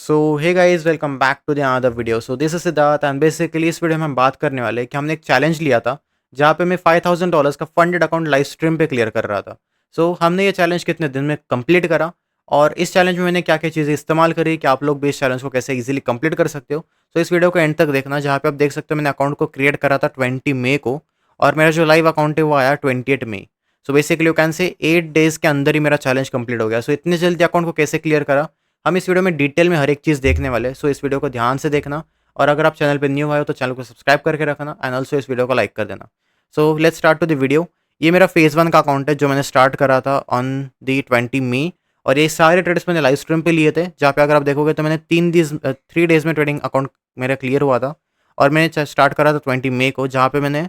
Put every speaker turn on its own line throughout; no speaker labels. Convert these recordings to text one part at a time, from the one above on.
So hey guys welcome back to the another video. So this is Siddharth and basically इस video में हम बात करने वाले हैं कि हमने एक चैलेंज लिया था जहाँ पे मैं $5,000 का फंडेड अकाउंट लाइव स्ट्रीम पे क्लियर कर रहा था। सो हमने ये चैलेंज कितने दिन में कंप्लीट करा और इस चैलेंज में मैंने क्या क्या चीज़ें इस्तेमाल करी कि आप लोग भी इस चैलेंज को कैसे इजीली कंप्लीट कर सकते हो। सो इस वीडियो को एंड तक देखना, जहाँ पे आप देख सकते हो मैंने अकाउंट को क्रिएट करा था 20 मई को और मेरा जो लाइव अकाउंट है वो आया 28 मई। So basically you can say 8 days के अंदर ही मेरा चैलेंज कंप्लीट हो गया। सो इतने जल्दी अकाउंट को कैसे क्लियर करा, हम इस वीडियो में डिटेल में हर एक चीज़ देखने वाले हैं। सो इस वीडियो को ध्यान से देखना और अगर आप चैनल पे न्यू आए हो तो चैनल को सब्सक्राइब करके रखना एंड ऑल्सो इस वीडियो को लाइक कर देना। So let's start to the video. ये मेरा फेज़ 1 का अकाउंट है जो मैंने स्टार्ट करा था ऑन दी 20 मई और ये सारे ट्रेड्स मैंने लाइव स्ट्रीम पे लिए थे, जहाँ पे अगर आप देखोगे तो मैंने 3 डेज़ में ट्रेडिंग अकाउंट मेरा क्लियर हुआ था और मैंने स्टार्ट करा था 20 मई को, जहाँ पे मैंने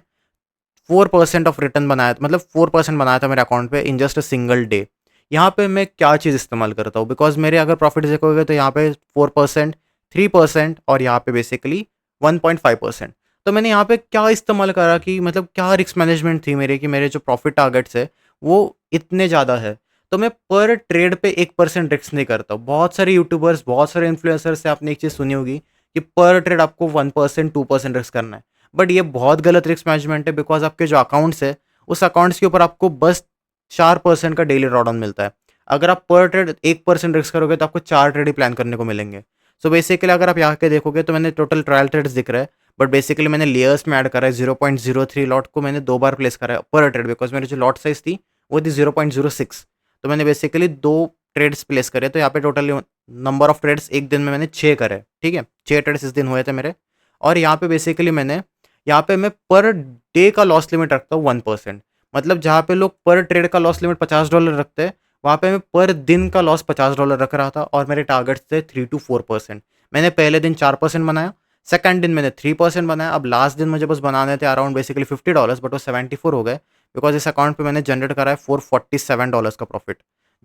4% ऑफ रिटर्न बनाया, मतलब 4% बनाया था मेरे अकाउंट पे in just a single day. यहाँ पे मैं क्या चीज़ इस्तेमाल करता हूँ, बिकॉज मेरे अगर प्रॉफिट देखोगे तो यहाँ पे 4%, 3% और यहाँ पे बेसिकली 1.5%। तो मैंने यहाँ पे क्या इस्तेमाल करा कि मतलब क्या रिस्क मैनेजमेंट थी मेरे कि मेरे जो प्रॉफिट टारगेट्स है वो इतने ज़्यादा है, तो मैं पर ट्रेड पे 1% रिस्क नहीं करता हूँ। बहुत सारे यूट्यूबर्स, बहुत सारे इन्फ्लुएंसर्स से आपने एक चीज़ सुनी होगी कि पर ट्रेड आपको 1%, 2% रिस्क करना है, बट ये बहुत गलत रिस्क मैनेजमेंट है। बिकॉज आपके जो अकाउंट्स है उस अकाउंट्स के ऊपर आपको बस 4% का डेली ड्रॉडाउन मिलता है। अगर आप पर ट्रेड 1% रिस्क करोगे तो आपको 4 ट्रेड ही प्लान करने को मिलेंगे। सो बेसिकली अगर आप यहाँ के देखोगे तो मैंने टोटल ट्रायल ट्रेड्स दिख रहा है, बट बेसिकली मैंने लेयर्स में ऐड करा है। 0.03 लॉट को मैंने 2 बार प्लेस करा है पर ट्रेड, बिकॉज मेरी जो लॉट साइज थी वो थी 0.06। तो मैंने बेसिकली 2 ट्रेड्स प्लेस करे, तो यहाँ पे टोटल नंबर ऑफ ट्रेड्स एक दिन में मैंने 6 करे। ठीक है, 6 ट्रेड्स इस दिन हुए थे मेरे। और यहाँ पे बेसिकली यहाँ पे मैं पर डे का लॉस लिमिट रखता हूँ 1%। मतलब जहाँ पे लोग पर ट्रेड का लॉस लिमिट $50 रखते हैं, वहाँ पे मैं पर दिन का लॉस $50 रख रहा था और मेरे टारगेट्स थे 3 to 4%। मैंने पहले दिन 4% बनाया, सेकंड दिन मैंने 3% बनाया, अब लास्ट दिन मुझे बस बनाने थे अराउंड बेसिकली $50, बट वो 74 हो गए बिकॉज इस अकाउंट पे मैंने जनरेट करा है $447 का प्रॉफिट,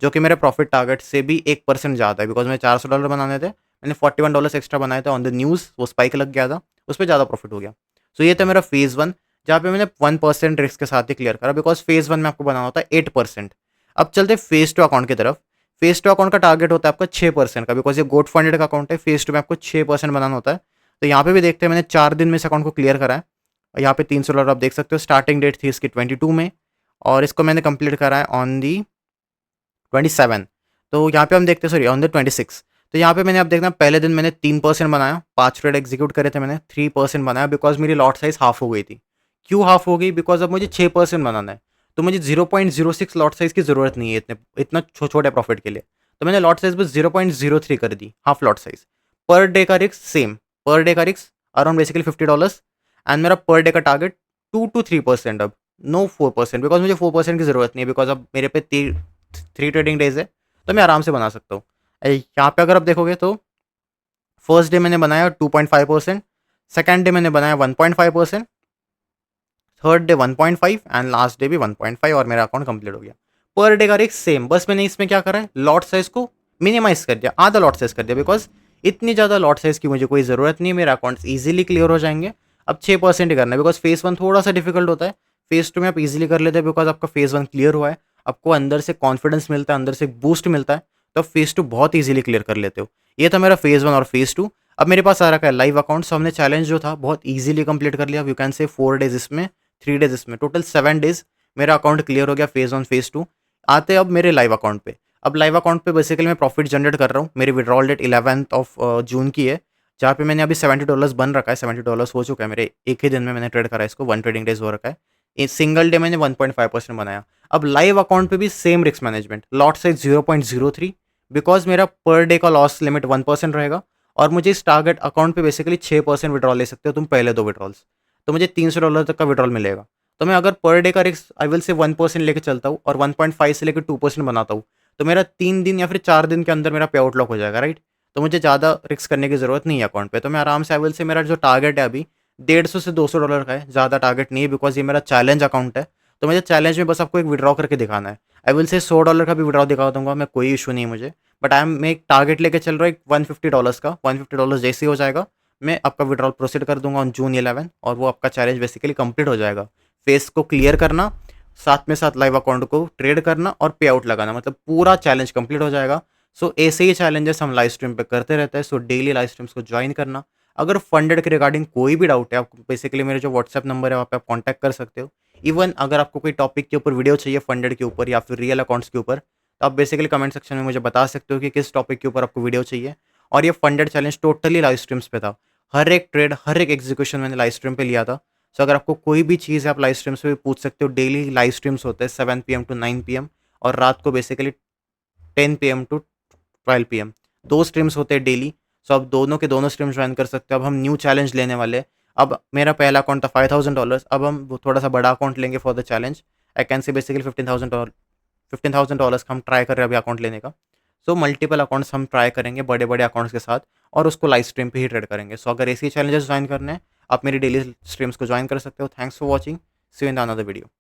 जो कि मेरे प्रॉफिट टारगेट से भी 1% ज़्यादा है। बिकॉज मैं $400 बनाने थे, मैंने $41 एक्स्ट्रा बनाए थे। ऑन द न्यूज़ वो स्पाइक लग गया था, उस पर ज़्यादा प्रॉफिट हो गया। सो ये था मेरा फेज़ 1, जहाँ पे मैंने 1% रिस्क के साथ ही क्लियर करा, बिकॉज फेज़ 1 में आपको बनाना होता है 8%। अब चलते फेज़ 2 अकाउंट की तरफ। फेज़ 2 अकाउंट का टारगेट होता है आपका 6% का, बिकॉज ये गोट फंडेड का अकाउंट है। फेज़ 2 में आपको 6% बनाना होता है। तो यहाँ पे भी देखते हैं, मैंने 4 दिन में इस अकाउंट को क्लियर करा है और यहाँ पे $300 आप देख सकते हो। स्टार्टिंग डेट थी इसकी 22 में और इसको मैंने कंप्लीट करा है ऑन दी 27। तो यहाँ पे हम देखते हैं, सॉरी ऑन द 26। तो यहाँ पे मैंने अब देखना, पहले दिन मैंने 3% बनाया, 5 ट्रेड एग्जीक्यूट करे थे मैंने, 3% बनाया बिकॉज मेरी लॉट साइज हाफ हो गई थी। क्यों हाफ हो गई? बिकॉज अब मुझे 6% बनाना है, तो मुझे 0.06 लॉट साइज की ज़रूरत नहीं है इतना छोटे प्रॉफिट के लिए। तो मैंने लॉट साइज बस 0.03 कर दी, half lot size. Per day का रिस्क सेम, पर डे का रिस्क अराउंड बेसिकली $50 एंड मेरा पर डे का टारगेट 2 to 3%। अब नो 4%, बिकॉज मुझे 4% की ज़रूरत नहीं है, बिकॉज अब मेरे पे 3 ट्रेडिंग डेज है, तो मैं आराम से बना सकता हूँ। यहाँ पे अगर आप देखोगे तो फर्स्ट डे मैंने बनाया 2.5%, सेकेंड डे मैंने बनाया 1.5%, third day 1.5 and last day भी 1.5 और मेरा अकाउंट कंप्लीट हो गया। पर डे का रिस्क सेम, बस मैंने इसमें क्या करा है, लॉट साइज को मिनिमाइज कर दिया, आधा लॉट साइज कर दिया, बिकॉज इतनी ज़्यादा लॉट साइज की मुझे कोई ज़रूरत नहीं है। मेरे अकाउंट्स ईजिली क्लियर हो जाएंगे। अब 6% ही करना है, बिकॉज फेज़ 1 थोड़ा सा डिफिकल्ट होता है। फेज़ 2 में आप इजीली कर लेते हैं, बिकॉज आपका फेज़ 1 क्लियर हुआ है, आपको अंदर से कॉन्फिडेंस मिलता है, अंदर से एक बूस्ट मिलता है, तो आप फेज़ 2 बहुत ईजिली क्लियर कर लेते हो। ये था मेरा फेज़ 1 और फेज़ 2। अब मेरे पास आ रखा है लाइव अकाउंट। हमने चैलेंज जो था बहुत ईजिली कंप्लीट कर लिया। यू कैन से 4 डेज इसमें, 3 डेज इसमें, टोटल 7 डेज मेरा अकाउंट क्लियर हो गया फेज़ 1 फेज़ 2। आते हैं अब मेरे लाइव अकाउंट पे। अब लाइव अकाउंट पे बेसिकली मैं प्रॉफिट जनरेट कर रहा हूँ। मेरी विड्रॉल डेट 11 ऑफ जून की है, जहाँ पे मैंने अभी $70 बन रखा है। $70 हो चुका है मेरे, एक ही दिन में मैंने ट्रेड करा है इसको, 1 ट्रेडिंग डेज हो रखा है। एक सिंगल डे मैंने 1.5% बनाया। अब लाइव अकाउंट पे भी same risk management, lot size 0.03, because मेरा पर डे का लॉस लिमिट 1% रहेगा और मुझे इस टारगेट अकाउंट पे बेसिकली 6% विड्रॉल ले सकते हो तुम, पहले 2 विड्रॉल्स, तो मुझे $300 तक का विड्रॉल मिलेगा। तो मैं अगर पर डे का रिस्क आई विल से 1% लेके चलता हूँ और 1.5 से लेकर 2% बनाता हूँ, तो मेरा 3 दिन या फिर 4 दिन के अंदर मेरा पे आउट लॉक हो जाएगा, राइट। तो मुझे ज़्यादा रिस्क करने की ज़रूरत नहीं है अकाउंट पे। तो मैं आराम से आई विल से, मेरा जो टारगेट है अभी 150 से $200 का है, ज़्यादा टारगेट नहीं है, बिकॉज ये मेरा चैलेंज अकाउंट है। तो मुझे चैलेंज में बस आपको एक विड्रॉ करके दिखाना है। आई विल से $100 का भी विड्रॉ दिखा दूंगा मैं, कोई इशू नहीं है मुझे। बट मैं एक टारगेट लेके चल रहा हूँ एक $150 का। $150 जैसे ही हो जाएगा मैं आपका विड्रॉल प्रोसीड कर दूंगा ऑन जून 11 और वो आपका चैलेंज बेसिकली कंप्लीट हो जाएगा। फेस को क्लियर करना, साथ में साथ लाइव अकाउंट को ट्रेड करना और पे आउट लगाना, मतलब पूरा चैलेंज कंप्लीट हो जाएगा। सो ऐसे ही चैलेंजेस हम लाइव स्ट्रीम पे करते रहते हैं। सो डेली लाइव स्ट्रीम्स को ज्वाइन करना। अगर फंडेड के रिगार्डिंग कोई भी डाउट है, आप बेसिकली मेरे जो व्हाट्सएप नंबर है वहाँ पे आप कॉन्टैक्ट कर सकते हो। इवन अगर आपको कोई टॉपिक के ऊपर वीडियो चाहिए फंडेड के ऊपर या फिर रियल अकाउंट्स के ऊपर, तो आप बेसिकली कमेंट सेक्शन में मुझे बता सकते हो कि किस टॉपिक के ऊपर आपको वीडियो चाहिए। और ये funded challenge totally live streams पे था। हर एक ट्रेड, हर एक एग्जीक्यूशन मैंने लाइव स्ट्रीम पे लिया था। सो अगर आपको कोई भी चीज़ है आप लाइव स्ट्रीम्स पे भी पूछ सकते हो। डेली लाइव स्ट्रीम्स होते हैं 7 पीएम टू 9 पीएम, और रात को basically 10 PM to 12 PM. 2 streams होते हैं डेली। सो आप दोनों के दोनों स्ट्रीम्स ज्वाइन कर सकते हो। अब हम न्यू चैलेंज लेने वाले हैं। अब मेरा पहला अकाउंट था $5000, अब हम वो थोड़ा सा बड़ा अकाउंट लेंगे for the challenge. I can say basically $15,000 का हम ट्राई कर रहे हैं अभी अकाउंट लेने का। सो मल्टीपल अकाउंट्स हम ट्राई करेंगे बड़े बड़े अकाउंट्स के साथ, और उसको लाइव स्ट्रीम पे ही ट्रेड करेंगे। सो अगर ऐसी चैलेंजेस ज्वाइन करने हैं, आप मेरी डेली स्ट्रीम्स को ज्वाइन कर सकते हो। Thanks for watching, see you in the another video.